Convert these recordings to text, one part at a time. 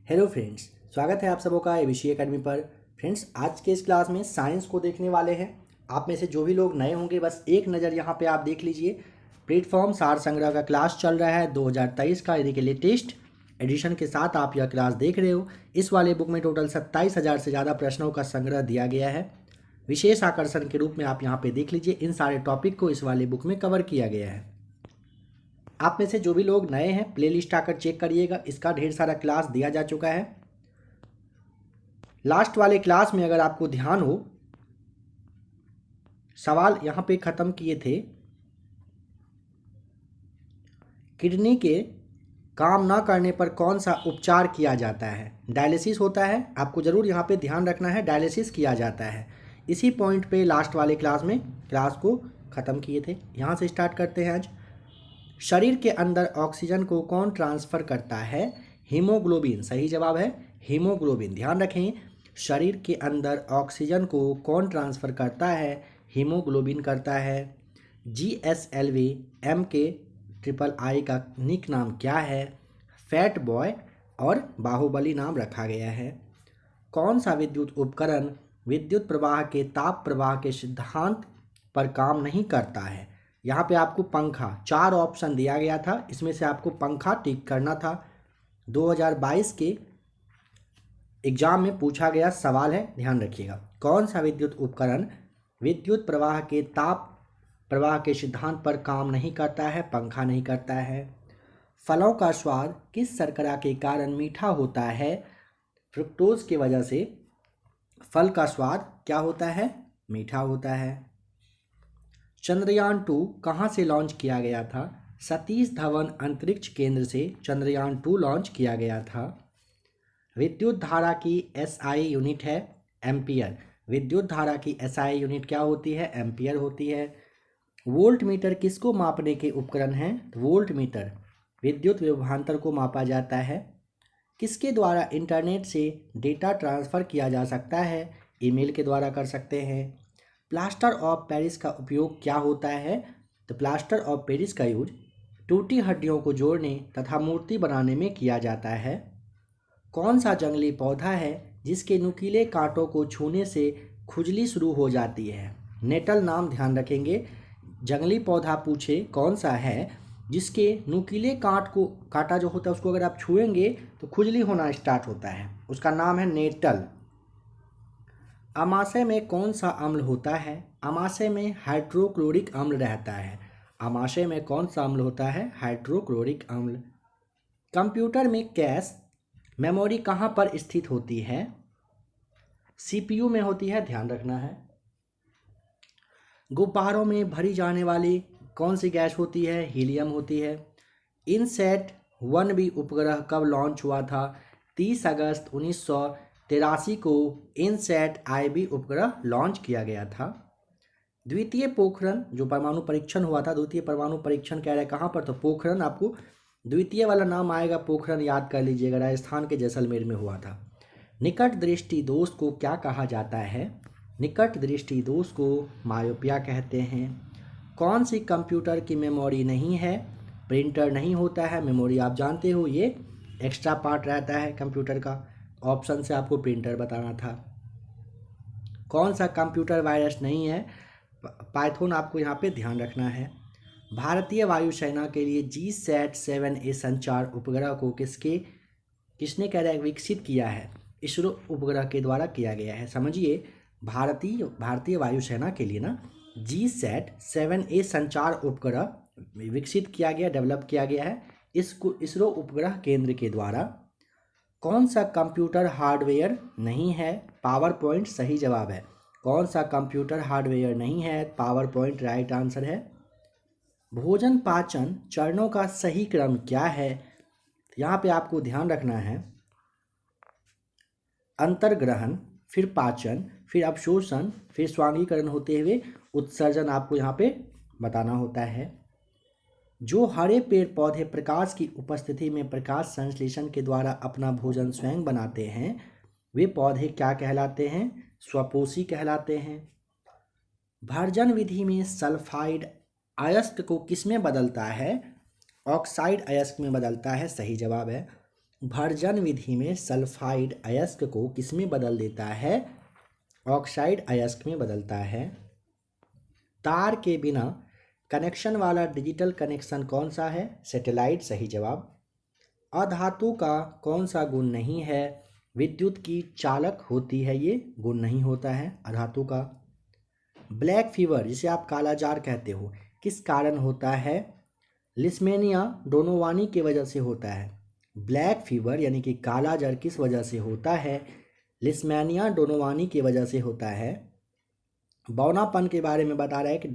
Hello friends, स्वागत है आप सबों का एबीसी एकेडमी पर। फ्रेंड्स, आज के इस क्लास में साइंस को देखने वाले हैं। आप में से जो भी लोग नए होंगे बस एक नज़र यहाँ पे आप देख लीजिए। प्लेटफॉर्म सार संग्रह का क्लास चल रहा है 2023 का, यानी कि लेटेस्ट एडिशन के साथ आप यह क्लास देख रहे हो। इस वाले बुक में टोटल 27,000 से ज़्यादा प्रश्नों का संग्रह दिया गया है। विशेष आकर्षण के रूप में आप यहाँ पे देख लीजिए, इन सारे टॉपिक को इस वाले बुक में कवर किया गया है। आप में से जो भी लोग नए हैं प्लेलिस्ट आकर चेक करिएगा, इसका ढेर सारा क्लास दिया जा चुका है। लास्ट वाले क्लास में अगर आपको ध्यान हो, सवाल यहाँ पे ख़त्म किए थे, किडनी के काम ना करने पर कौन सा उपचार किया जाता है। डायलिसिस होता है, आपको ज़रूर यहाँ पे ध्यान रखना है, डायलिसिस किया जाता है। इसी पॉइंट पे लास्ट वाले क्लास में क्लास को ख़त्म किए थे। यहाँ से स्टार्ट करते हैं आज। शरीर के अंदर ऑक्सीजन को कौन ट्रांसफ़र करता है? हीमोग्लोबिन। सही जवाब है हीमोग्लोबिन। ध्यान रखें, शरीर के अंदर ऑक्सीजन को कौन ट्रांसफ़र करता है? हीमोग्लोबिन करता है। GSLV MK का निक नाम क्या है? फैट बॉय और बाहुबली नाम रखा गया है। कौन सा विद्युत उपकरण विद्युत प्रवाह के ताप प्रवाह के सिद्धांत पर काम नहीं करता है? यहाँ पे आपको पंखा, 4 ऑप्शन दिया गया था, इसमें से आपको पंखा टिक करना था। 2022 के एग्जाम में पूछा गया सवाल है, ध्यान रखिएगा। कौन सा विद्युत उपकरण विद्युत प्रवाह के ताप प्रवाह के सिद्धांत पर काम नहीं करता है? पंखा नहीं करता है। फलों का स्वाद किस शर्करा के कारण मीठा होता है? फ्रुक्टोज की वजह से फल का स्वाद क्या होता है? मीठा होता है। चंद्रयान 2 कहाँ से लॉन्च किया गया था? सतीश धवन अंतरिक्ष केंद्र से चंद्रयान 2 लॉन्च किया गया था। विद्युत धारा की SI यूनिट है एम्पियर। विद्युत धारा की SI यूनिट क्या होती है? एम्पियर होती है। वोल्ट मीटर किसको मापने के उपकरण हैं? वोल्ट मीटर विद्युत विभवांतर को मापा जाता है। किसके द्वारा इंटरनेट से डेटा ट्रांसफ़र किया जा सकता है? ईमेल के द्वारा कर सकते हैं। प्लास्टर ऑफ पेरिस का उपयोग क्या होता है? तो प्लास्टर ऑफ पेरिस का यूज टूटी हड्डियों को जोड़ने तथा मूर्ति बनाने में किया जाता है। कौन सा जंगली पौधा है जिसके नुकीले कांटों को छूने से खुजली शुरू हो जाती है? नेटल नाम ध्यान रखेंगे। जंगली पौधा पूछे कौन सा है जिसके नुकीले कांटा जो होता है उसको अगर आप छुएंगे तो खुजली होना स्टार्ट होता है, उसका नाम है नेटल। अमाशय में कौन सा अम्ल होता है? अमाशय में हाइड्रोक्लोरिक अम्ल रहता है। अमाशय में कौन सा अम्ल होता है? हाइड्रोक्लोरिक अम्ल। कंप्यूटर में कैश मेमोरी कहाँ पर स्थित होती है? CPU में होती है, ध्यान रखना है। गुब्बारों में भरी जाने वाली कौन सी गैस होती है? हीलियम होती है। इनसैट 1B उपग्रह कब लॉन्च हुआ था? 30 अगस्त 1983 को इनसैट IB उपग्रह लॉन्च किया गया था। द्वितीय पोखरण जो परमाणु परीक्षण हुआ था, द्वितीय परमाणु परीक्षण कह रहे हैं कहाँ पर? तो पोखरण, आपको द्वितीय वाला नाम आएगा पोखरण, याद कर लीजिएगा, राजस्थान के जैसलमेर में हुआ था। निकट दृष्टि दोष को क्या कहा जाता है? निकट दृष्टि दोष को मायोपिया कहते हैं। कौन सी कंप्यूटर की मेमोरी नहीं है? प्रिंटर नहीं होता है। मेमोरी आप जानते हो ये एक्स्ट्रा पार्ट रहता है कंप्यूटर का। ऑप्शन से आपको प्रिंटर बताना था। कौन सा कंप्यूटर वायरस नहीं है? पाइथन आपको यहाँ पे ध्यान रखना है। भारतीय वायुसेना के लिए GSAT-7A संचार उपग्रह को किसने कह रहा है विकसित किया है? इसरो उपग्रह के द्वारा किया गया है। समझिए, भारतीय वायुसेना के लिए ना GSAT-7A संचार उपग्रह विकसित किया गया, डेवलप किया गया है इसको इसरो उपग्रह केंद्र के द्वारा। कौन सा कंप्यूटर हार्डवेयर नहीं है? पावर पॉइंट सही जवाब है। कौन सा कंप्यूटर हार्डवेयर नहीं है? पावर पॉइंट राइट आंसर है। भोजन पाचन चरणों का सही क्रम क्या है? यहाँ पे आपको ध्यान रखना है, अंतर्ग्रहण, फिर पाचन, फिर अवशोषण, फिर स्वांगीकरण होते हुए उत्सर्जन आपको यहाँ पे बताना होता है। जो हरे पेड़ पौधे प्रकाश की उपस्थिति में प्रकाश संश्लेषण के द्वारा अपना भोजन स्वयं बनाते हैं, वे पौधे क्या कहलाते हैं? स्वपोषी कहलाते हैं। भर्जन विधि में सल्फाइड अयस्क को किस में बदलता है? ऑक्साइड अयस्क में बदलता है, सही जवाब है। भर्जन विधि में सल्फाइड अयस्क को किसमें बदल देता है? ऑक्साइड अयस्क में बदलता है। तार के बिना कनेक्शन वाला डिजिटल कनेक्शन कौन सा है? सैटेलाइट। सही जवाब। अधातु का कौन सा गुण नहीं है विद्युत की चालक होती है? ये गुण नहीं होता है अधातु का। ब्लैक फीवर जिसे आप कालाजार कहते हो किस कारण होता है? लिस्मेनिया डोनोवानी की वजह से होता है। ब्लैक फीवर यानी कि काला जर किस वजह से होता है? लिस्मेनिया डोनोवानी की वजह से होता है। बौनापन के बारे में बता रहा है कि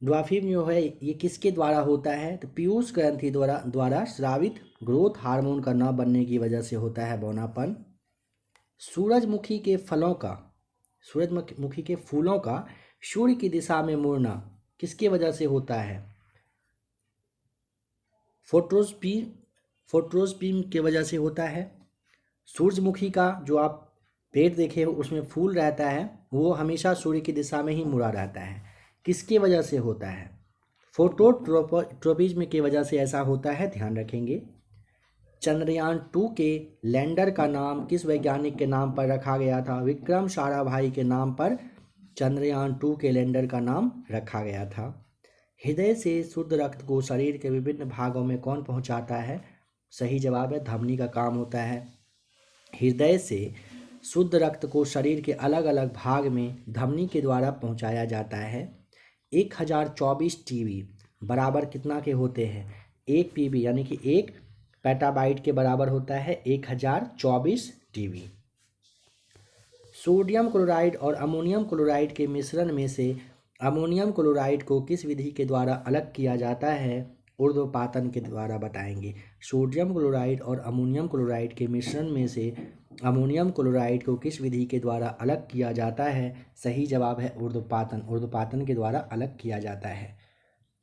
ड्वार्फिज्म जो है ये किसके द्वारा होता है? तो पीयूष ग्रंथि द्वारा स्रावित ग्रोथ हार्मोन का न बनने की वजह से होता है बौनापन। सूरजमुखी के फूलों का सूर्य की दिशा में मुड़ना किसकी वजह से होता है? फोटोस्पिन की वजह से होता है। सूरजमुखी का जो आप पेड़ देखे हो उसमें फूल रहता है वो हमेशा सूर्य की दिशा में ही मुड़ा रहता है। किसकी वजह से होता है? फोटोट्रोपिज्म की वजह से ऐसा होता है, ध्यान रखेंगे। चंद्रयान 2 के लैंडर का नाम किस वैज्ञानिक के नाम पर रखा गया था? विक्रम साराभाई के नाम पर चंद्रयान 2 के लैंडर का नाम रखा गया था। हृदय से शुद्ध रक्त को शरीर के विभिन्न भागों में कौन पहुंचाता है? सही जवाब है, धमनी का काम होता है। हृदय से शुद्ध रक्त को शरीर के अलग अलग भाग में धमनी के द्वारा पहुंचाया जाता है। 1024 टीबी बराबर कितना के होते हैं? 1 पीबी यानी कि 1 पेटाबाइट के बराबर होता है 1024 टीबी। सोडियम क्लोराइड और अमोनियम क्लोराइड के मिश्रण में से अमोनियम क्लोराइड को किस विधि के द्वारा अलग किया जाता है? ऊर्ध्वपातन के द्वारा बताएंगे। सोडियम क्लोराइड और अमोनियम क्लोराइड के मिश्रण में से अमोनियम क्लोराइड को किस विधि के द्वारा अलग किया जाता है? सही जवाब है ऊर्ध्वपातन के द्वारा अलग किया जाता है।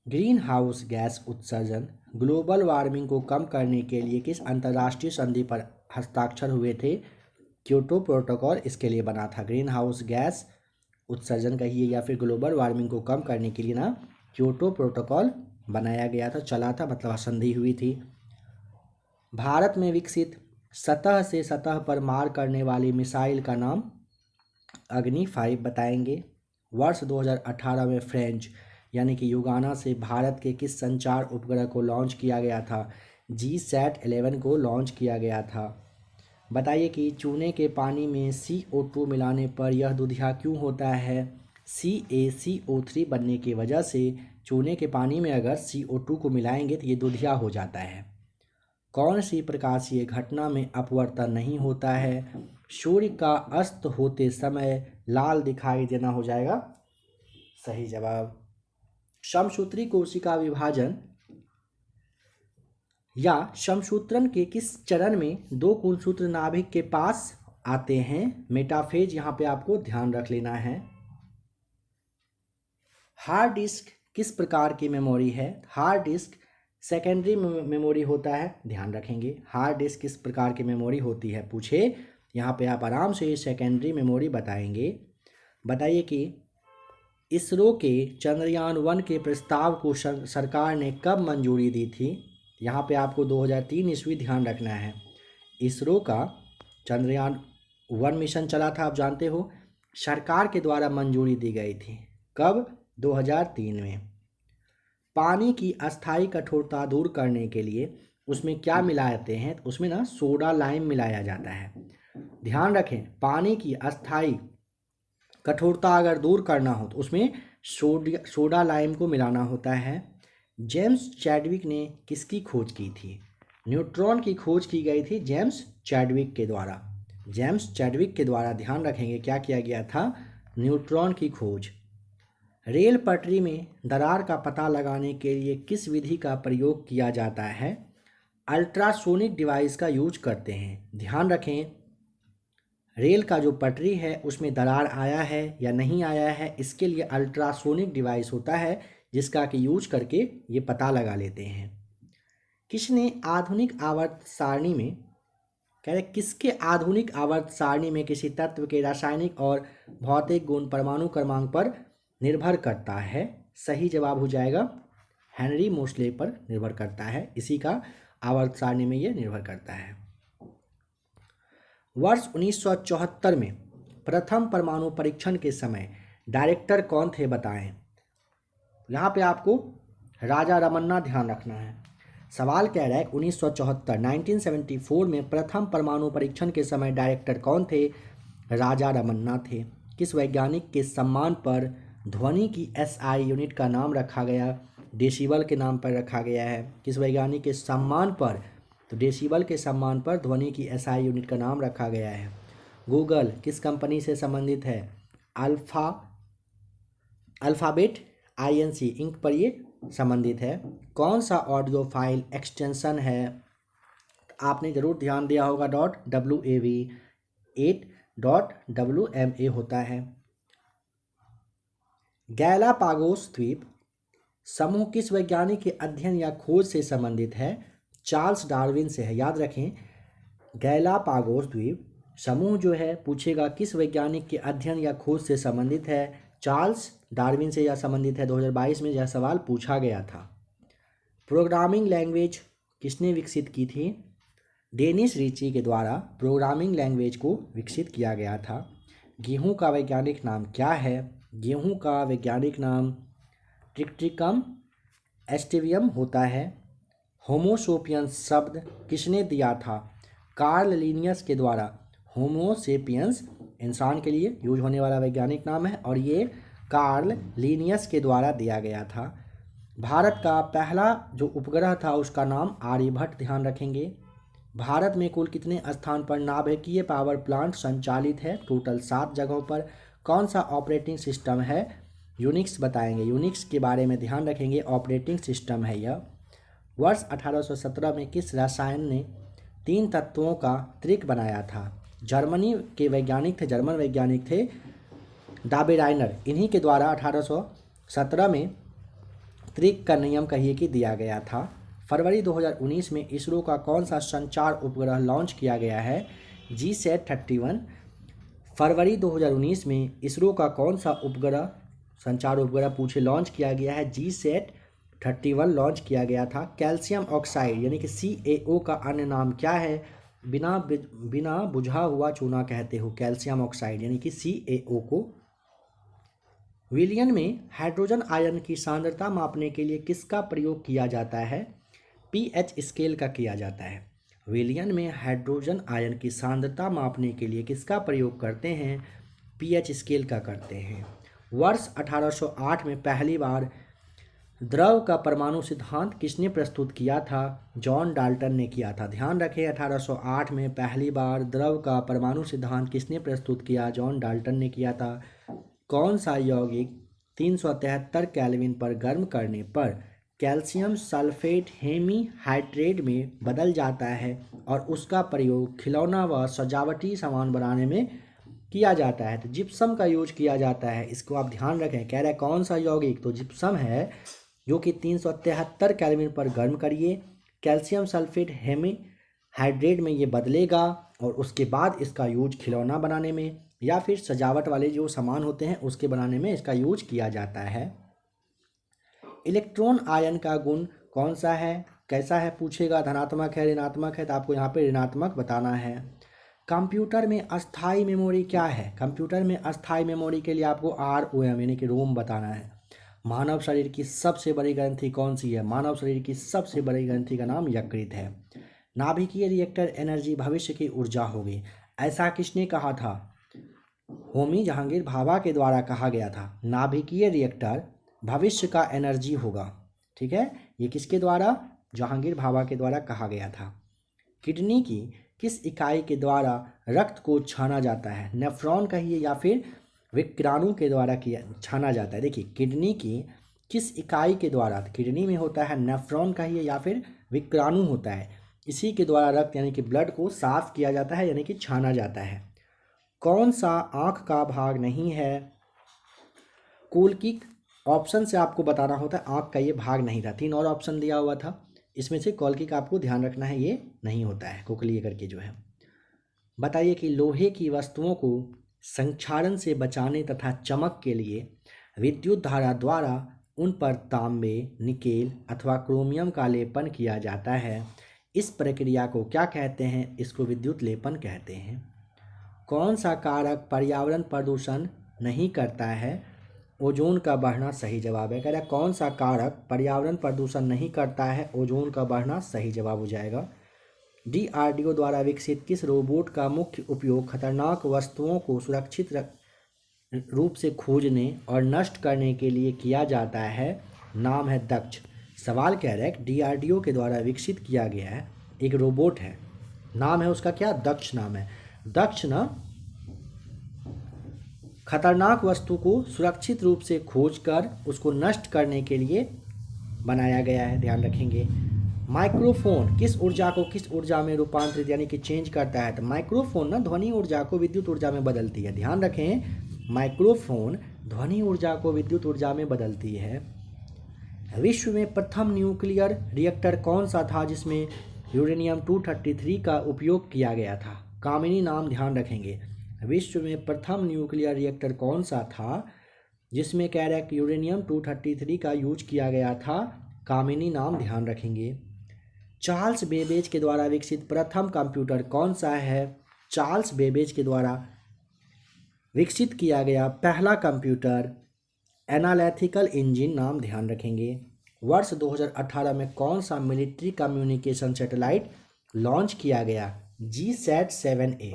ग्रीन हाउस गैस उत्सर्जन ग्लोबल वार्मिंग को कम करने के लिए किस अंतर्राष्ट्रीय संधि पर हस्ताक्षर हुए थे? क्योटो प्रोटोकॉल इसके लिए बना था। ग्रीन हाउस गैस उत्सर्जन कहिए या फिर ग्लोबल वार्मिंग को कम करने के लिए ना क्योटो प्रोटोकॉल बनाया गया था, चला था, मतलब संधि हुई थी। भारत में विकसित सतह से सतह पर मार करने वाली मिसाइल का नाम अग्नि 5 बताएंगे। वर्ष 2018 में फ्रेंच यानी कि युगाना से भारत के किस संचार उपग्रह को लॉन्च किया गया था? GSAT-11 को लॉन्च किया गया था। बताइए कि चूने के पानी में CO2 मिलाने पर यह दुधिया क्यों होता है? CaCO3 बनने की वजह से चूने के पानी में अगर CO2 को मिलाएंगे तो ये दुधिया हो जाता है। कौन सी प्रकाशीय घटना में अपवर्तन नहीं होता है? सूर्य का अस्त होते समय लाल दिखाई देना हो जाएगा सही जवाब। समसूत्री कोशिका विभाजन या समसूत्रण के किस चरण में दो गुणसूत्र नाभिक के पास आते हैं? मेटाफेज यहाँ पे आपको ध्यान रख लेना है। हार्ड डिस्क किस प्रकार की मेमोरी है? हार्ड डिस्क सेकेंडरी मेमोरी होता है, ध्यान रखेंगे। हार्ड डिस्क किस प्रकार की मेमोरी होती है पूछे, यहाँ पे आप आराम से सेकेंडरी मेमोरी बताएंगे। बताइए कि इसरो के चंद्रयान 1 के प्रस्ताव को सरकार ने कब मंजूरी दी थी? यहाँ पे आपको 2003 ईस्वी ध्यान रखना है। इसरो का चंद्रयान 1 मिशन चला था, आप जानते हो, सरकार के द्वारा मंजूरी दी गई थी। कब? 2003 में। पानी की अस्थायी कठोरता दूर करने के लिए उसमें क्या मिलाते हैं? उसमें ना सोडा लाइम मिलाया जाता है। ध्यान रखें, पानी की अस्थायी कठोरता अगर दूर करना हो तो उसमें सोडा लाइम को मिलाना होता है। जेम्स चैडविक ने किसकी खोज की थी? न्यूट्रॉन की खोज की गई थी जेम्स चैडविक के द्वारा। जेम्स चैडविक के द्वारा ध्यान रखेंगे क्या किया गया था? न्यूट्रॉन की खोज। रेल पटरी में दरार का पता लगाने के लिए किस विधि का प्रयोग किया जाता है? अल्ट्रासोनिक डिवाइस का यूज करते हैं। ध्यान रखें, रेल का जो पटरी है उसमें दरार आया है या नहीं आया है, इसके लिए अल्ट्रासोनिक डिवाइस होता है जिसका कि यूज करके ये पता लगा लेते हैं। किसने आधुनिक आवर्त सारणी में किसके आधुनिक आवर्त सारणी में किसी तत्व के रासायनिक और भौतिक गुण परमाणु क्रमांक पर निर्भर करता है? सही जवाब हो जाएगा हेनरी मोसले पर निर्भर करता है। इसी का आवर्त सारणी में ये निर्भर करता है। वर्ष 1974 में प्रथम परमाणु परीक्षण के समय डायरेक्टर कौन थे बताएं। यहाँ पे आपको राजा रमन्ना ध्यान रखना है। सवाल कह रहा है 1974 में प्रथम परमाणु परीक्षण के समय डायरेक्टर कौन थे? राजा रमन्ना थे। किस वैज्ञानिक के सम्मान पर ध्वनि की एसआई यूनिट का नाम रखा गया? डेसिबल के नाम पर रखा गया है। किस वैज्ञानिक के सम्मान पर? तो डेसिबल के सम्मान पर ध्वनि की एसआई यूनिट का नाम रखा गया है। गूगल किस कंपनी से संबंधित है? अल्फ़ाबेट INC इंक पर ये संबंधित है। कौन सा ऑडियो फाइल एक्सटेंशन है? आपने ज़रूर ध्यान दिया होगा .wav 8.wma होता है। गैलापागोस द्वीप समूह किस वैज्ञानिक के अध्ययन या खोज से संबंधित है? चार्ल्स डार्विन से है। याद रखें, गैलापागोस द्वीप समूह जो है पूछेगा किस वैज्ञानिक के अध्ययन या खोज से संबंधित है? चार्ल्स डार्विन से यह संबंधित है। 2022 में यह सवाल पूछा गया था। प्रोग्रामिंग लैंग्वेज किसने विकसित की थी? डेनिस रीची के द्वारा प्रोग्रामिंग लैंग्वेज को विकसित किया गया था। गेहूं का वैज्ञानिक नाम क्या है? गेहूं का वैज्ञानिक नाम ट्रिक्टिकम एस्टिवियम होता है। होमोसोपियंस शब्द किसने दिया था? कार्ल लिनियस के द्वारा। होमोसेपियंस इंसान के लिए यूज होने वाला वैज्ञानिक नाम है और ये कार्ल लिनियस के द्वारा दिया गया था। भारत का पहला जो उपग्रह था उसका नाम आर्यभट्ट ध्यान रखेंगे। भारत में कुल कितने स्थान पर नाभिकीय पावर प्लांट संचालित है? टोटल 7 जगहों पर। कौन सा ऑपरेटिंग सिस्टम है? यूनिक्स बताएंगे। यूनिक्स के बारे में ध्यान रखेंगे, ऑपरेटिंग सिस्टम है यह। वर्ष 1817 में किस रसायन ने 3 तत्वों का त्रिक बनाया था? जर्मनी के वैज्ञानिक थे, जर्मन वैज्ञानिक थे डाबेराइनर। इन्हीं के द्वारा 1817 में त्रिक का नियम कहिए कि दिया गया था। फरवरी 2019 में इसरो का कौन सा संचार उपग्रह लॉन्च किया गया है? GSAT-31। फरवरी 2019 में इसरो का कौन सा उपग्रह, संचार उपग्रह पूछे, लॉन्च किया गया है? GSAT-31 लॉन्च किया गया था। कैल्शियम ऑक्साइड यानी कि CaO का अन्य नाम क्या है? बिना बुझा हुआ चूना कहते हो कैल्शियम ऑक्साइड यानी कि CaO को। विलयन में हाइड्रोजन आयन की सांद्रता मापने के लिए किसका प्रयोग किया जाता है? pH स्केल का किया जाता है। विलयन में हाइड्रोजन आयन की सांद्रता मापने के लिए किसका प्रयोग करते हैं? pH स्केल का करते हैं। वर्ष 1808 में पहली बार द्रव का परमाणु सिद्धांत किसने प्रस्तुत किया था? जॉन डाल्टन ने किया था। ध्यान रखें, 1808 में पहली बार द्रव का परमाणु सिद्धांत किसने प्रस्तुत किया? जॉन डाल्टन ने किया था। कौन सा यौगिक 373 केल्विन पर गर्म करने पर कैल्शियम सल्फेट हेमीहाइड्रेट में बदल जाता है और उसका प्रयोग खिलौना व सजावटी सामान बनाने में किया जाता है? तो जिप्सम का यूज किया जाता है। इसको आप ध्यान रखें। कह रहा है कौन सा यौगिक? तो जिप्सम है, जो कि 373 केल्विन पर गर्म करिए, कैल्शियम सल्फेट हेमीहाइड्रेट में ये बदलेगा और उसके बाद इसका यूज खिलौना बनाने में या फिर सजावट वाले जो सामान होते हैं उसके बनाने में इसका यूज किया जाता है। इलेक्ट्रॉन आयन का गुण कौन सा है? कैसा है पूछेगा। धनात्मक है, ऋणात्मक है? तो आपको यहाँ पे ऋणात्मक बताना है। कंप्यूटर में अस्थाई मेमोरी क्या है? कंप्यूटर में अस्थाई मेमोरी के लिए आपको ROM यानी कि रोम बताना है। मानव शरीर की सबसे बड़ी ग्रंथि कौन सी है? मानव शरीर की सबसे बड़ी ग्रंथि का नाम यकृत है। नाभिकीय रिएक्टर एनर्जी भविष्य की ऊर्जा होगी, ऐसा किसने कहा था? होमी जहांगीर भाभा के द्वारा कहा गया था। नाभिकीय रिएक्टर भविष्य का एनर्जी होगा। ठीक है, ये किसके द्वारा? जहांगीर भाभा के द्वारा कहा गया था। किडनी की किस इकाई के द्वारा रक्त को छाना जाता है? नेफ्रॉन कहिए या फिर विक्राणु के द्वारा किया छाना जाता है। देखिए, किडनी की किस इकाई के द्वारा? किडनी में होता है नेफ्रॉन कहिए या फिर विक्राणु होता है, इसी के द्वारा रक्त यानी कि ब्लड को साफ किया जाता है यानी कि छाना जाता है। कौन सा आँख का भाग नहीं है? कोलकिक ऑप्शन से आपको बताना होता है आँख का ये भाग नहीं था। 3 और ऑप्शन दिया हुआ था, इसमें से कोलकिक आपको ध्यान रखना है ये नहीं होता है, कोकलीय करके जो है। बताइए कि लोहे की वस्तुओं को संक्षारण से बचाने तथा चमक के लिए विद्युत धारा द्वारा उन पर तांबे, निकेल अथवा क्रोमियम का लेपन किया जाता है। इस प्रक्रिया को क्या कहते हैं? इसको विद्युत लेपन कहते हैं। कौन सा कारक पर्यावरण प्रदूषण नहीं करता है? ओजोन का बढ़ना सही जवाब है। कह रहा है कौन सा कारक पर्यावरण प्रदूषण नहीं करता है? ओजोन का बढ़ना सही जवाब हो जाएगा। DRDO द्वारा विकसित किस रोबोट का मुख्य उपयोग खतरनाक वस्तुओं को सुरक्षित रूप से खोजने और नष्ट करने के लिए किया जाता है? नाम है दक्ष। सवाल कह रहा है DRDO के द्वारा विकसित किया गया है एक रोबोट है, नाम है उसका क्या? दक्ष नाम है। दक्ष ना खतरनाक वस्तु को सुरक्षित रूप से खोजकर उसको नष्ट करने के लिए बनाया गया है, ध्यान रखेंगे। माइक्रोफोन किस ऊर्जा को किस ऊर्जा में रूपांतरित यानी कि चेंज करता है? तो माइक्रोफोन ना ध्वनि ऊर्जा को विद्युत ऊर्जा में बदलती है, ध्यान रखें। माइक्रोफोन ध्वनि ऊर्जा को विद्युत ऊर्जा में बदलती है। विश्व में प्रथम न्यूक्लियर रिएक्टर कौन सा था जिसमें यूरेनियम 233 का उपयोग किया गया था? कामिनी नाम ध्यान रखेंगे। विश्व में प्रथम न्यूक्लियर रिएक्टर कौन सा था जिसमें कह रहा है कि यूरेनियम 233 का यूज किया गया था? कामिनी नाम ध्यान रखेंगे। चार्ल्स बेबेज के द्वारा विकसित प्रथम कंप्यूटर कौन सा है? चार्ल्स बेबेज के द्वारा विकसित किया गया पहला कंप्यूटर एनालिटिकल इंजन नाम ध्यान रखेंगे। वर्ष 2018 में कौन सा मिलिट्री कम्युनिकेशन सैटेलाइट लॉन्च किया गया? GSAT-7A।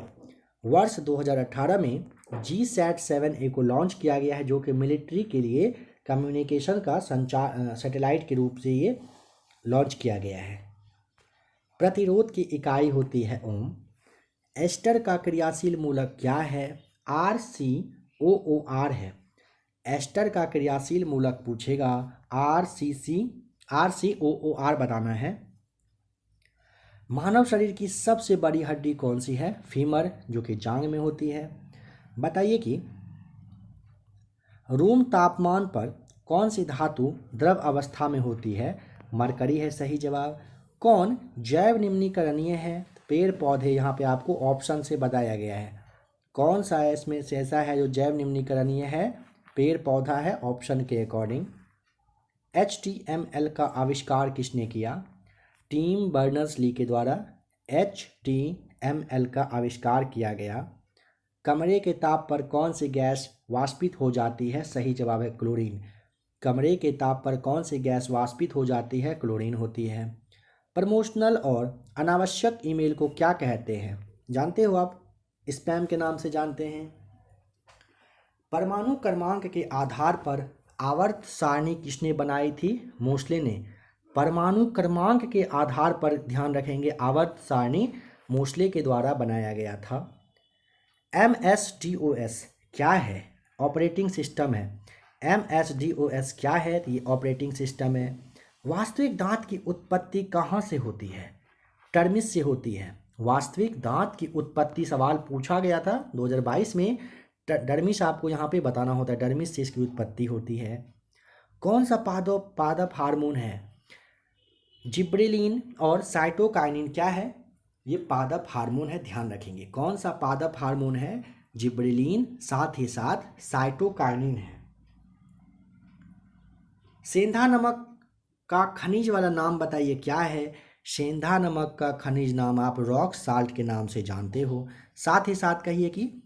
वर्ष 2018 में GSAT-7A को लॉन्च किया गया है जो कि मिलिट्री के लिए कम्युनिकेशन का संचार सैटेलाइट के रूप से ये लॉन्च किया गया है। प्रतिरोध की इकाई होती है ओम। एस्टर का क्रियाशील मूलक क्या है? RCOOR है। एस्टर का क्रियाशील मूलक पूछेगा RCOOR बताना है। मानव शरीर की सबसे बड़ी हड्डी कौन सी है? फीमर, जो कि जांग में होती है। बताइए कि रूम तापमान पर कौन सी धातु द्रव अवस्था में होती है? मरकरी है सही जवाब। कौन जैव निम्नीकरणीय है? पेड़ पौधे, यहाँ पे आपको ऑप्शन से बताया गया है। कौन सा है इसमें से ऐसा है जो जैव निम्नीकरणीय है? पेड़ पौधा है ऑप्शन के अकॉर्डिंग। HTML का आविष्कार किसने किया? टिम बर्नर्स-ली के द्वारा HTML का आविष्कार किया गया। कमरे के ताप पर कौन सी गैस वाष्पित हो जाती है? सही जवाब है क्लोरीन। कमरे के ताप पर कौन सी गैस वाष्पित हो जाती है? क्लोरीन होती है। प्रमोशनल और अनावश्यक ईमेल को क्या कहते हैं? जानते हो आप? स्पैम के नाम से जानते हैं। परमाणु क्रमांक के आधार पर आवर्त सारणी किसने बनाई थी? मोस्ले ने। परमाणु क्रमांक के आधार पर ध्यान रखेंगे आवर्त सारणी मोस्ले के द्वारा बनाया गया था। MS-DOS क्या है? ऑपरेटिंग सिस्टम है। MS-DOS क्या है? ये ऑपरेटिंग सिस्टम है। वास्तविक दांत की उत्पत्ति कहाँ से होती है? टर्मिस से होती है। वास्तविक दांत की उत्पत्ति सवाल पूछा गया था 2022 में। डर्मिस आपको यहाँ पे बताना होता है, डर्मिस से इसकी उत्पत्ति होती है। कौन सा पादप हार्मोन है? जिब्रेलिन और साइटोकाइनिन क्या है? ये पादप हार्मोन है, ध्यान रखेंगे। कौन सा पादप हार्मोन है? जिब्रेलिन, साथ ही साथ साइटोकाइनिन है। सेंधा नमक का खनिज वाला नाम बताइए क्या है? सेंधा नमक का खनिज नाम आप रॉक साल्ट के नाम से जानते हो। साथ ही साथ कहिए कि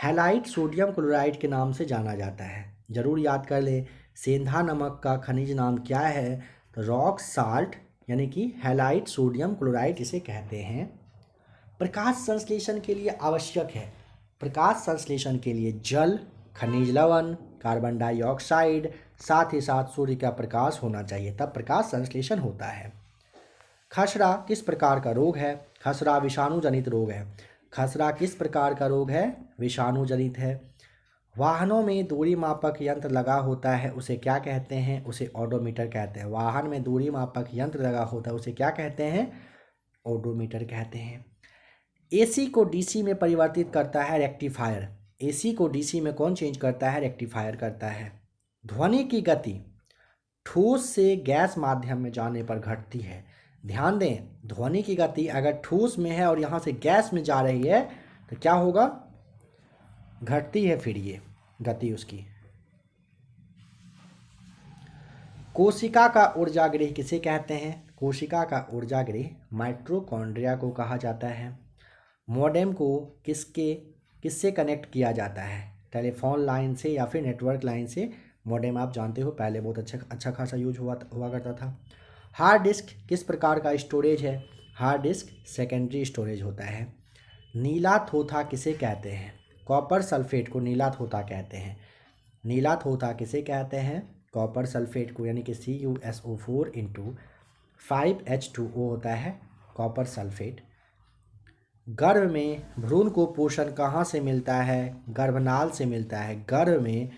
हैलाइट सोडियम क्लोराइड के नाम से जाना जाता है। जरूर याद कर ले, सेंधा नमक का खनिज नाम क्या है? तो रॉक साल्ट यानी कि हैलाइट सोडियम क्लोराइड इसे कहते हैं। प्रकाश संश्लेषण के लिए आवश्यक है। प्रकाश संश्लेषण के लिए जल, खनिज लवण, कार्बन डाइऑक्साइड, साथ ही साथ सूर्य का प्रकाश होना चाहिए, तब प्रकाश संश्लेषण होता है। खसरा किस प्रकार का रोग है? खसरा विषाणु जनित रोग है। खसरा किस प्रकार का रोग है? विषाणु जनित है। वाहनों में दूरी मापक यंत्र लगा होता है, उसे क्या कहते हैं? उसे ओडोमीटर कहते हैं। वाहन में दूरी मापक यंत्र लगा होता है उसे क्या कहते हैं? ओडोमीटर कहते हैं। AC को DC में परिवर्तित करता है रेक्टिफायर। AC को DC में कौन चेंज करता है? रेक्टिफायर करता है। ध्वनि की गति ठोस से गैस माध्यम में जाने पर घटती है। ध्यान दें, ध्वनि की गति अगर ठोस में है और यहाँ से गैस में जा रही है तो क्या होगा? घटती है फिर ये गति उसकी। कोशिका का ऊर्जा गृह किसे कहते हैं? कोशिका का ऊर्जा गृह माइटोकॉन्ड्रिया को कहा जाता है। मॉडेम को किससे कनेक्ट किया जाता है, टेलीफोन लाइन से या फिर नेटवर्क लाइन से। मॉडेम आप जानते हो पहले बहुत अच्छा खासा यूज हुआ करता था। हार्ड डिस्क किस प्रकार का स्टोरेज है, हार्ड डिस्क सेकेंडरी स्टोरेज होता है। नीला थोथा किसे कहते हैं, कॉपर सल्फेट को नीला थोथा कहते हैं। नीला थोथा किसे कहते हैं, कॉपर सल्फेट को, यानी कि CuSO4 × 5H2O होता है कॉपर सल्फेट। गर्भ में भ्रूण को पोषण कहाँ से मिलता है, गर्भनाल से मिलता है। गर्भ में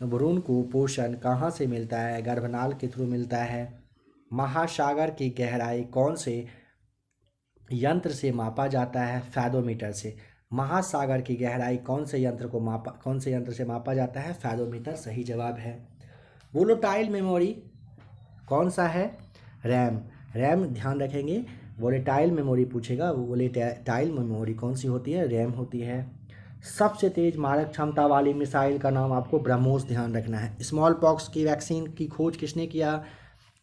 भ्रूण को पोषण कहाँ से मिलता है, गर्भनाल के थ्रू मिलता है। महासागर की गहराई कौन से यंत्र से मापा जाता है, फैदोमीटर से। महासागर की गहराई कौन से यंत्र से मापा जाता है, फैदोमीटर सही जवाब है। वोलेटाइल मेमोरी कौन सा है, रैम। रैम ध्यान रखेंगे, वोलेटाइल मेमोरी पूछेगा, वोलेटाइल मेमोरी कौन सी होती है, रैम होती है। सबसे तेज मारक क्षमता वाली मिसाइल का नाम आपको ब्रह्मोस ध्यान रखना है। स्मॉल पॉक्स की वैक्सीन की खोज किसने किया,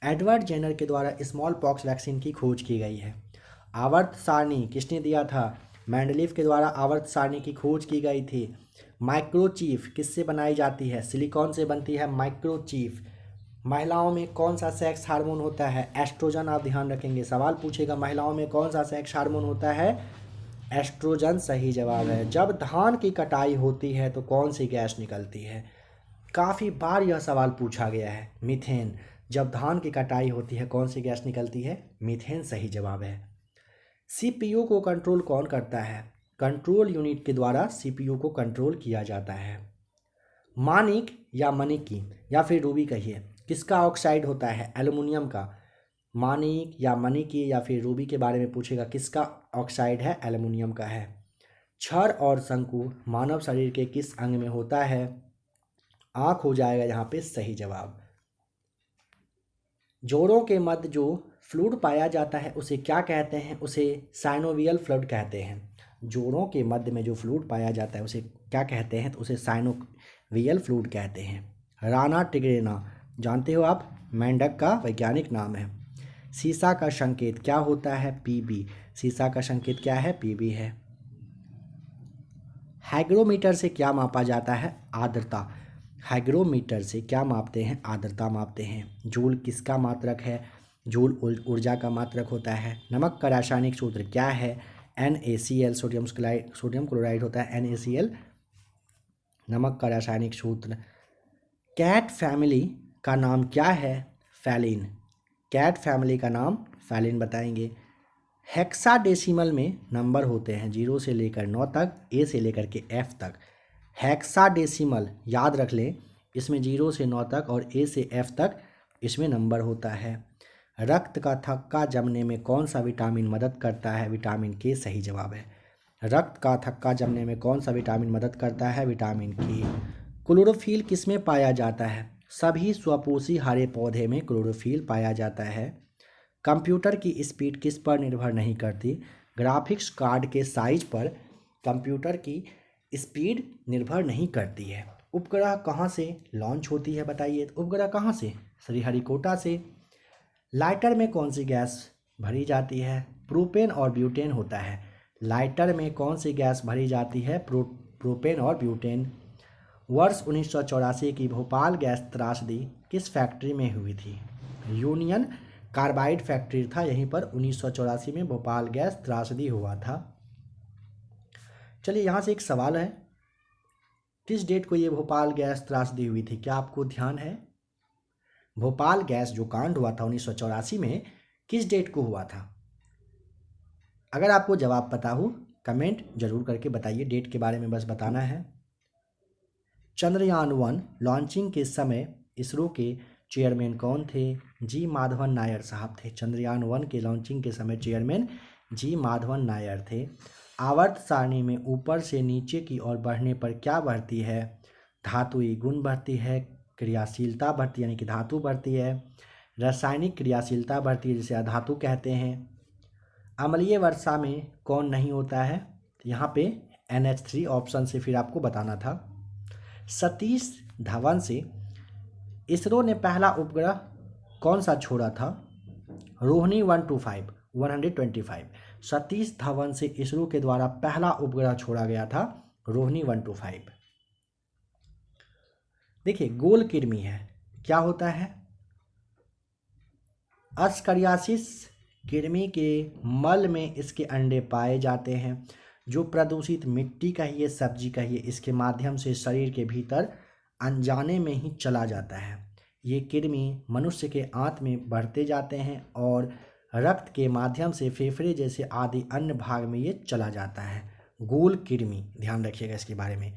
एडवर्ड जेनर के द्वारा स्मॉल पॉक्स वैक्सीन की खोज की गई है। आवर्त सारणी किसने दिया था, मेंडलीफ के द्वारा आवर्त सारणी की खोज की गई थी। माइक्रोचिप किससे बनाई जाती है, सिलिकॉन से बनती है माइक्रोचिप। महिलाओं में कौन सा सेक्स हार्मोन होता है, एस्ट्रोजन। आप ध्यान रखेंगे, सवाल पूछेगा महिलाओं में कौन सा सेक्स हार्मोन होता है, एस्ट्रोजन सही जवाब है। जब धान की कटाई होती है तो कौन सी गैस निकलती है, काफ़ी बार यह सवाल पूछा गया है, मीथेन। जब धान की कटाई होती है कौन सी गैस निकलती है, मीथेन सही जवाब है। CPU को कंट्रोल कौन करता है, कंट्रोल यूनिट के द्वारा CPU को कंट्रोल किया जाता है। मानिक या मनिकी या फिर रूबी कहिए, किसका ऑक्साइड होता है, एल्युमिनियम का। मानिक या मनिकी या फिर रूबी के बारे में पूछेगा, किसका ऑक्साइड है, एल्युमिनियम का है। क्षर और शंकु मानव शरीर के किस अंग में होता है, आँख हो जाएगा यहाँ पे सही जवाब। जोड़ों के मध्य जो फ्लूइड पाया जाता है उसे क्या कहते हैं, उसे साइनोवियल फ्लूइड कहते हैं। जोड़ों के मध्य में जो फ्लूइड पाया जाता है उसे क्या कहते हैं, तो उसे साइनोवियल फ्लूइड कहते हैं। राना टिग्रेना जानते हो आप, मेंढक का वैज्ञानिक नाम है। सीसा का संकेत क्या होता है, Pb। सीसा का संकेत क्या है, Pb है। हाइग्रोमीटर से क्या मापा जाता है, आर्द्रता। हाइग्रोमीटर से क्या मापते हैं, आर्द्रता मापते हैं। जूल किसका मात्रक है, जूल ऊर्जा का मात्रक होता है। नमक का रासायनिक सूत्र क्या है, NaCl। सोडियम क्लोराइड होता है NaCl नमक का रासायनिक सूत्र। कैट फैमिली का नाम क्या है, फैलिन। कैट फैमिली का नाम फैलिन बताएंगे। हेक्साडेसिमल में नंबर होते हैं 0 से लेकर 9 तक, A से लेकर के F तक। हेक्साडेसिमल याद रख लें, इसमें 0 से 9 तक और A से F तक इसमें नंबर होता है। रक्त का थक्का जमने में कौन सा विटामिन मदद करता है, विटामिन K सही जवाब है। रक्त का थक्का जमने में कौन सा विटामिन मदद करता है, विटामिन K। क्लोरोफिल किस में पाया जाता है, सभी स्वपोषी हरे पौधे में क्लोरोफिल पाया जाता है। कंप्यूटर की स्पीड किस पर निर्भर नहीं करती, ग्राफिक्स कार्ड के साइज पर कंप्यूटर की स्पीड निर्भर नहीं करती है। उपग्रह कहाँ से लॉन्च होती है बताइए, उपग्रह कहाँ से, श्रीहरिकोटा से। लाइटर में कौन सी गैस भरी जाती है, प्रोपेन और ब्यूटेन होता है। लाइटर में कौन सी गैस भरी जाती है, प्रोपेन और ब्यूटेन। वर्ष 1984 की भोपाल गैस त्रासदी किस फैक्ट्री में हुई थी, यूनियन कार्बाइड फैक्ट्री था, यहीं पर 1984 में भोपाल गैस त्रासदी हुआ था। चलिए यहाँ से एक सवाल है, किस डेट को ये भोपाल गैस त्रासदी हुई थी, क्या आपको ध्यान है। भोपाल गैस जो कांड हुआ था 1984 में, किस डेट को हुआ था। अगर आपको जवाब पता हो कमेंट जरूर करके बताइए, डेट के बारे में बस बताना है। चंद्रयान 1 लॉन्चिंग के समय इसरो के चेयरमैन कौन थे, जी माधवन नायर साहब थे। चंद्रयान 1 के लॉन्चिंग के समय चेयरमैन जी माधवन नायर थे। आवर्त सारणी में ऊपर से नीचे की ओर बढ़ने पर क्या बढ़ती है, धातुई गुण बढ़ती है, क्रियाशीलता बढ़ती है यानी कि धातु बढ़ती है, रासायनिक क्रियाशीलता बढ़ती है जिसे अधातु कहते हैं। अम्लीय वर्षा में कौन नहीं होता है, यहाँ पे NH3 ऑप्शन से फिर आपको बताना था। सतीश धवन से इसरो ने पहला उपग्रह कौन सा छोड़ा था, रोहिणी 125 सतीश धवन से इसरो के द्वारा पहला उपग्रह छोड़ा गया था रोहिणी 125। देखिए गोल कृमि है, क्या होता है? अस्करियासिस कृमि के मल में इसके अंडे पाए जाते हैं, जो प्रदूषित मिट्टी कहिए, सब्जी कहिए, इसके माध्यम से शरीर के भीतर अनजाने में ही चला जाता है। ये कृमि मनुष्य के आंत में बढ़ते जाते हैं और रक्त के माध्यम से फेफड़े जैसे आदि अन्य भाग में ये चला जाता है। गोल कृमि, ध्यान रखिएगा इसके बारे में।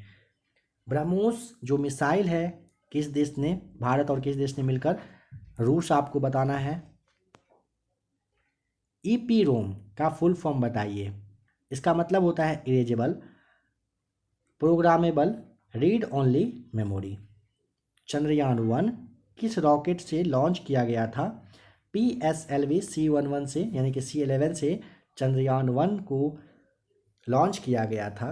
ब्रह्मोस जो मिसाइल है, किस देश ने, भारत और किस देश ने मिलकर? रूस आपको बताना है। ईपीरोम का फुल फॉर्म बताइए। इसका मतलब होता है erasable, programmable, read only memory. Chandrayaan 1 किस रॉकेट से लॉन्च किया गया था? PSLV C11 से, यानी कि C11 से चंद्रयान 1 को लॉन्च किया गया था।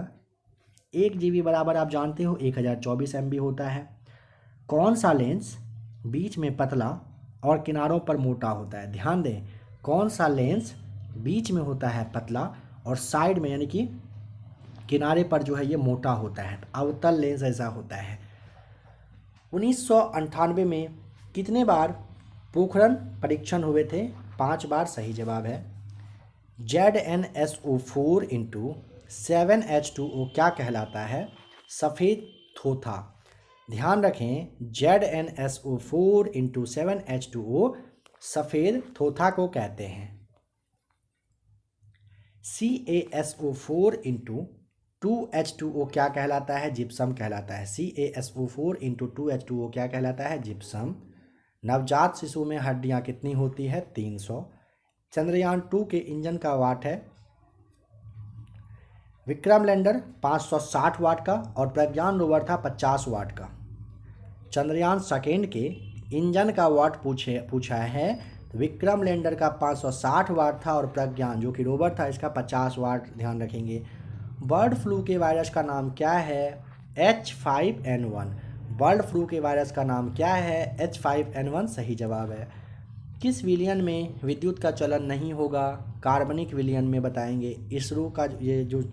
1 GB बराबर आप जानते हो 1024 MB होता है। कौन सा लेंस बीच में पतला और किनारों पर मोटा होता है? ध्यान दें, कौन सा लेंस बीच में होता है पतला और साइड में यानी कि किनारे पर जो है ये मोटा होता है? अवतल लेंस ऐसा होता है। 1998 में कितने बार पोखरण परीक्षण हुए थे? 5 बार सही जवाब है। ZnSO4 × 7H2O क्या कहलाता है? सफ़ेद थोथा। ध्यान रखें, ZnSO4 × 7H2O सफ़ेद थोथा को कहते हैं। CaSO4 × 2H2O क्या कहलाता है? जिप्सम कहलाता है। CaSO4 × 2H2O क्या कहलाता है? जिप्सम। नवजात शिशु में हड्डियां कितनी होती है? 300। चंद्रयान 2 के इंजन का वाट है? विक्रम लैंडर 560 वाट का और प्रज्ञान रोवर था 50 वाट का। चंद्रयान सेकेंड के इंजन का वाट पूछा है, तो विक्रम लैंडर का 560 वाट था और प्रज्ञान जो कि रोवर था इसका 50 वाट। ध्यान रखेंगे। बर्ड फ्लू के वायरस का नाम क्या है? H5N1। बर्ड फ्लू के वायरस का नाम क्या है? H5N1 सही जवाब है। किस विलियन में विद्युत का चलन नहीं होगा? कार्बनिक विलियन में बताएंगे। इसरो का ये जो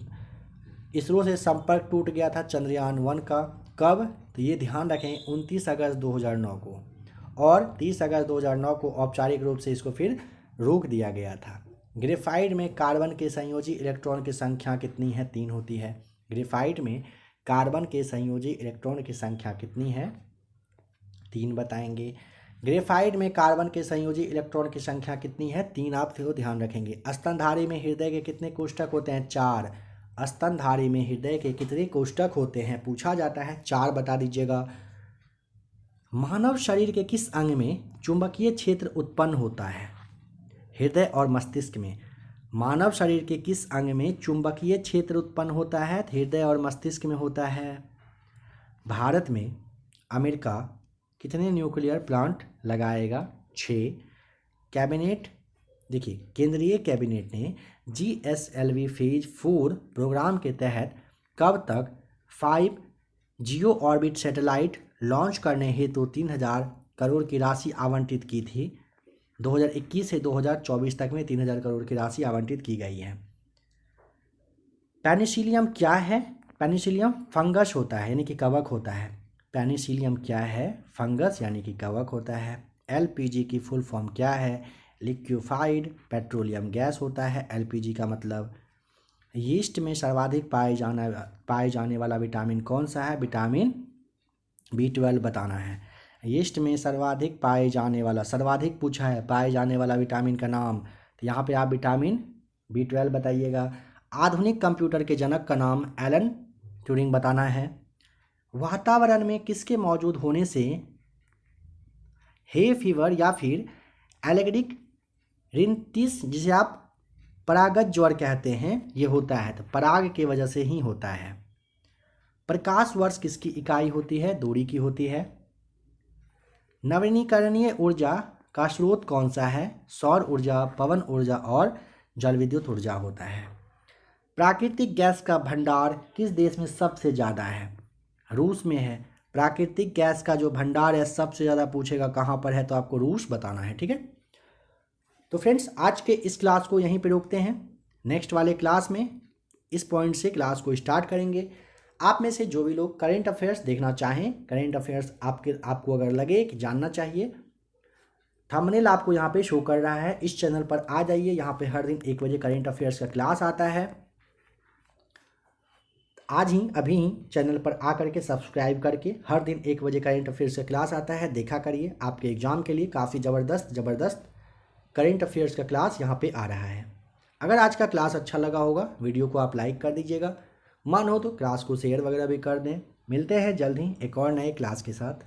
इसरो से संपर्क टूट गया था चंद्रयान 1 का, कब? तो ये ध्यान रखें 29 अगस्त 2009 को, और 30 अगस्त 2009 को औपचारिक रूप से इसको फिर रोक दिया गया था। ग्रेफाइट में कार्बन के संयोजी इलेक्ट्रॉन की संख्या कितनी है? 3 होती है। ग्रेफाइट में कार्बन के संयोजी इलेक्ट्रॉन की संख्या कितनी है? 3 बताएंगे। ग्रेफाइट में कार्बन के संयोजी इलेक्ट्रॉन की संख्या कितनी है? 3 आप फिर ध्यान रखेंगे। स्तनधारी में हृदय के कितने कोष्ठक होते हैं? 4। स्तनधारी में हृदय के कितने कोष्ठक होते हैं? पूछा जाता है, 4 बता दीजिएगा। मानव शरीर के किस अंग में चुंबकीय क्षेत्र उत्पन्न होता है? हृदय और मस्तिष्क में। मानव शरीर के किस अंग में चुंबकीय क्षेत्र उत्पन्न होता है? हृदय और मस्तिष्क में होता है। भारत में अमेरिका कितने न्यूक्लियर प्लांट लगाएगा? 6। कैबिनेट, देखिए केंद्रीय कैबिनेट ने GSLV फेज 4 प्रोग्राम के तहत कब तक 5 जियो ऑर्बिट सैटेलाइट लॉन्च करने हेतु 3000 करोड़ की राशि आवंटित की थी? 2021 से 2024 तक में 3000 करोड़ की राशि आवंटित की गई है। पेनिसिलियम क्या है? पेनिसिलियम फंगस होता है, यानी कि कवक होता है। पेनिसिलियम क्या है? फंगस यानी कि कवक होता है। LPG की फुल फॉर्म क्या है? लिक्विफाइड पेट्रोलियम गैस होता है LPG का मतलब। यीस्ट में सर्वाधिक पाए जाने वाला विटामिन कौन सा है? विटामिन B12 बताना है। यीस्ट में सर्वाधिक पूछा है पाए जाने वाला विटामिन का नाम, तो यहाँ पे आप विटामिन B12 बताइएगा। आधुनिक कंप्यूटर के जनक का नाम एलन ट्यूरिंग बताना है। वातावरण में किसके मौजूद होने से हे फीवर या फिर एलेक्टिक रिंटिस, जिसे आप परागत ज्वर कहते हैं, ये होता है? तो पराग के वजह से ही होता है। प्रकाश वर्ष किसकी इकाई होती है? दूरी की होती है। नवीनीकरणीय ऊर्जा का स्रोत कौन सा है? सौर ऊर्जा, पवन ऊर्जा और जल विद्युत ऊर्जा होता है। प्राकृतिक गैस का भंडार किस देश में सबसे ज़्यादा है? रूस में है। प्राकृतिक गैस का जो भंडार है सबसे ज़्यादा पूछेगा कहाँ पर है, तो आपको रूस बताना है। ठीक है। तो फ्रेंड्स आज के इस क्लास को यहीं पे रोकते हैं। नेक्स्ट वाले क्लास में इस पॉइंट से क्लास को स्टार्ट करेंगे। आप में से जो भी लोग करेंट अफेयर्स देखना चाहें, करेंट अफेयर्स आपको अगर लगे कि जानना चाहिए, थंबनेल आपको यहाँ पे शो कर रहा है, इस चैनल पर आ जाइए। यहाँ पे हर दिन 1 बजे करेंट अफेयर्स का क्लास आता है। आज ही अभी ही चैनल पर आकर के सब्सक्राइब करके हर दिन 1 बजे करेंट अफेयर्स का क्लास आता है, देखा करिए। आपके एग्जाम के लिए काफ़ी ज़बरदस्त करेंट अफेयर्स का क्लास यहाँ पे आ रहा है। अगर आज का क्लास अच्छा लगा होगा, वीडियो को आप लाइक कर दीजिएगा, मन हो तो क्लास को शेयर वगैरह भी कर दें। मिलते हैं जल्द ही एक और नए क्लास के साथ।